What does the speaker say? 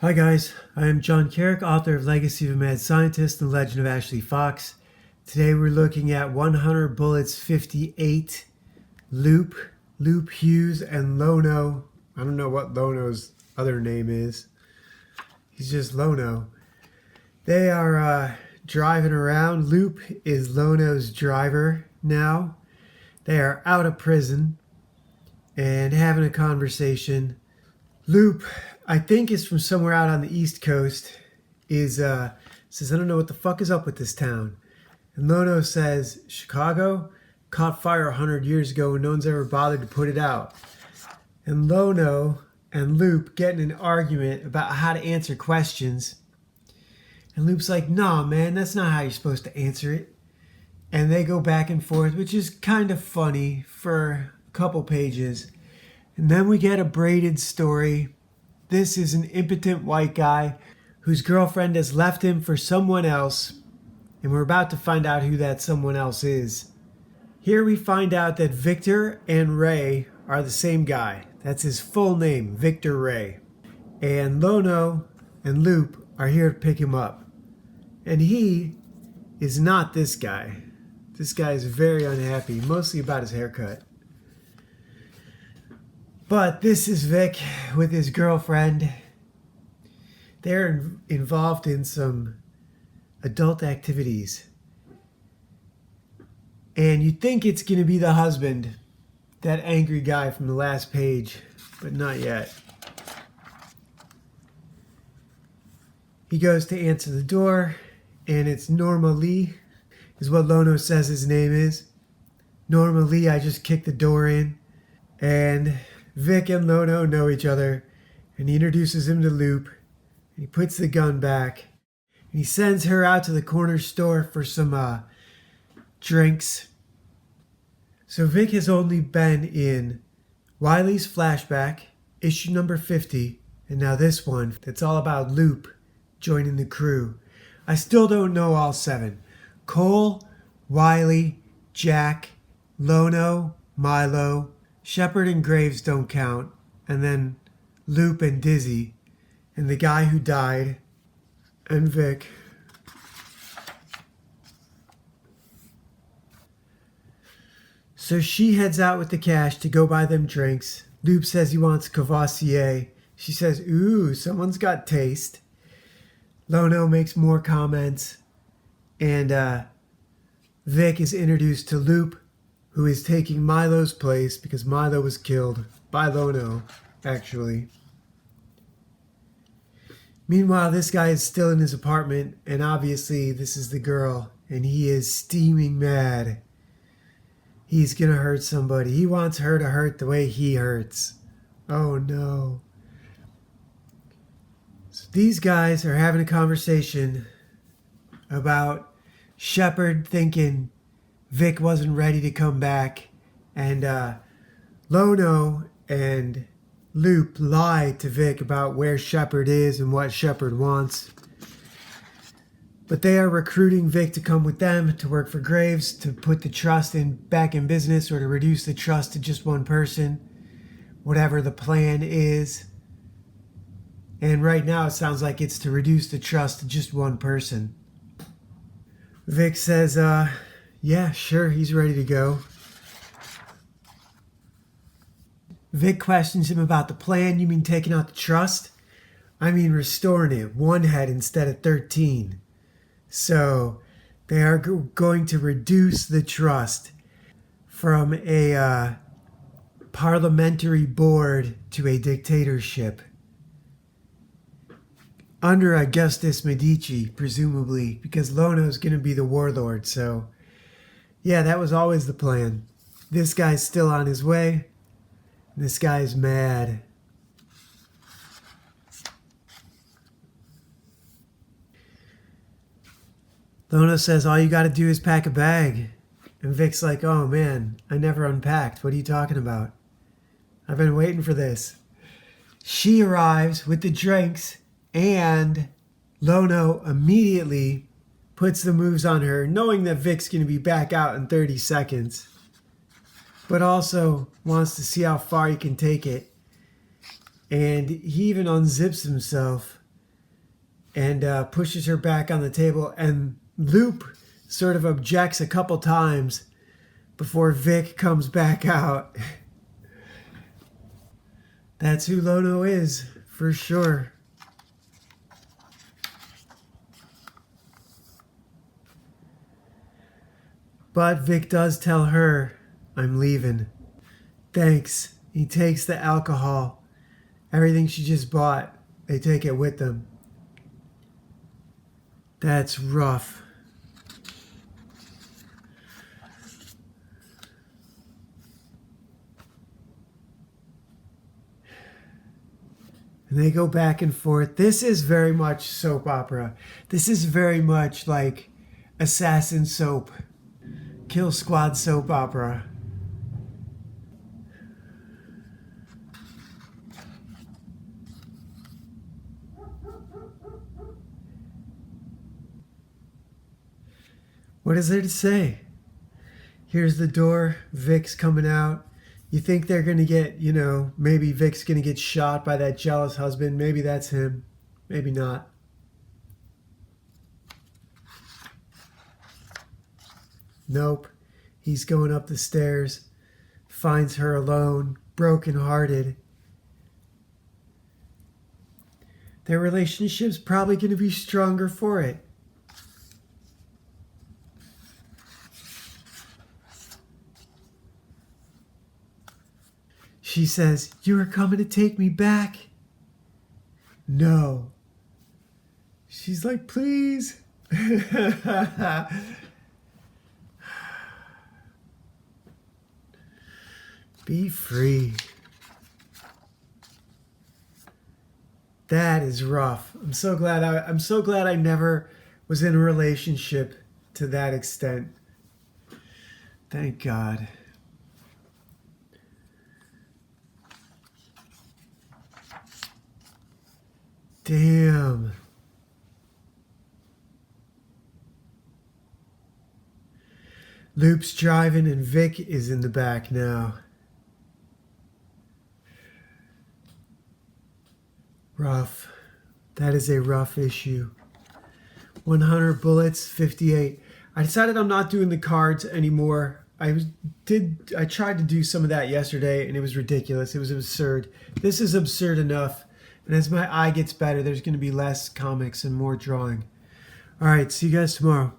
Hi guys, I am John Carrick, author of Legacy of a Mad Scientist and the Legend of Ashley Fox. Today we're looking at 100 Bullets 58, Loop Hughes, and Lono. I don't know what Lono's other name is. He's just Lono. They are driving around. Loop is Lono's driver now. They are out of prison and having a conversation. Loop, I think is from somewhere out on the East Coast, says, I don't know what the fuck is up with this town. And Lono says, Chicago caught fire 100 years ago and no one's ever bothered to put it out. And Lono and Loop get in an argument about how to answer questions. And Loop's like, nah, man, that's not how you're supposed to answer it. And they go back and forth, which is kind of funny for a couple pages. And then we get a braided story. This is an impotent white guy whose girlfriend has left him for someone else, and we're about to find out who that someone else is. Here we find out that Victor and Ray are the same guy. That's his full name, Victor Ray. And Lono and Loop are here to pick him up. And he is not this guy. This guy is very unhappy, mostly about his haircut. But this is Vic with his girlfriend. They're involved in some adult activities. And you think it's going to be the husband, that angry guy from the last page, but not yet. He goes to answer the door, and it's Norma Lee, is what Lono says his name is. Norma Lee, I just kicked the door in. And Vic and Lono know each other, and he introduces him to Loop, and he puts the gun back, and he sends her out to the corner store for some drinks. So Vic has only been in Wiley's Flashback, issue number 50, and now this one that's all about Loop joining the crew. I still don't know all 7. Cole, Wiley, Jack, Lono, Milo, Shepard and Graves don't count, and then Loop and Dizzy, and the guy who died, and Vic. So she heads out with the cash to go buy them drinks. Loop says he wants Cavassier. She says, ooh, someone's got taste. Lono makes more comments, and Vic is introduced to Loop, who is taking Milo's place because Milo was killed by Lono, actually. Meanwhile, this guy is still in his apartment, and obviously this is the girl, and he is steaming mad. He's gonna hurt somebody. He wants her to hurt the way he hurts. Oh no. So these guys are having a conversation about Shepard thinking Vic wasn't ready to come back, and Lono and Loop lied to Vic about where Shepard is and what Shepard wants. But they are recruiting Vic to come with them to work for Graves, to put the trust back in business, or to reduce the trust to just one person, whatever the plan is. And right now it sounds like it's to reduce the trust to just one person. Vic says, yeah, sure, he's ready to go. Vic questions him about the plan. You mean taking out the trust? I mean restoring it, 1 head instead of 13. So they are going to reduce the trust from a parliamentary board to a dictatorship. Under Augustus Medici, presumably, because Lono's going to be the warlord, so yeah, that was always the plan. This guy's still on his way. This guy's mad. Lono says, all you got to do is pack a bag. And Vic's like, oh man, I never unpacked. What are you talking about? I've been waiting for this. She arrives with the drinks, and Lono immediately puts the moves on her, knowing that Vic's going to be back out in 30 seconds, but also wants to see how far he can take it. And he even unzips himself and pushes her back on the table. And Loop sort of objects a couple times before Vic comes back out. That's who Lono is, for sure. But Vic does tell her, I'm leaving. Thanks. He takes the alcohol. Everything she just bought, they take it with them. That's rough. And they go back and forth. This is very much soap opera. This is very much like Assassin Soap, Kill Squad soap opera. What is there to say? Here's the door. Vic's coming out. You think they're going to get, maybe Vic's going to get shot by that jealous husband. Maybe that's him. Maybe not. Nope. He's going up the stairs. Finds her alone, brokenhearted. Their relationship's probably going to be stronger for it. She says, "You are coming to take me back?" No. She's like, "Please." Be free. That is rough. I'm so glad I never was in a relationship to that extent. Thank God. Damn. Loop's driving and Vic is in the back now. Rough. That is a rough issue. 100 bullets, 58. I decided I'm not doing the cards anymore. I tried to do some of that yesterday and it was ridiculous. It was absurd. This is absurd enough. And as my eye gets better, there's going to be less comics and more drawing. All right, see you guys tomorrow.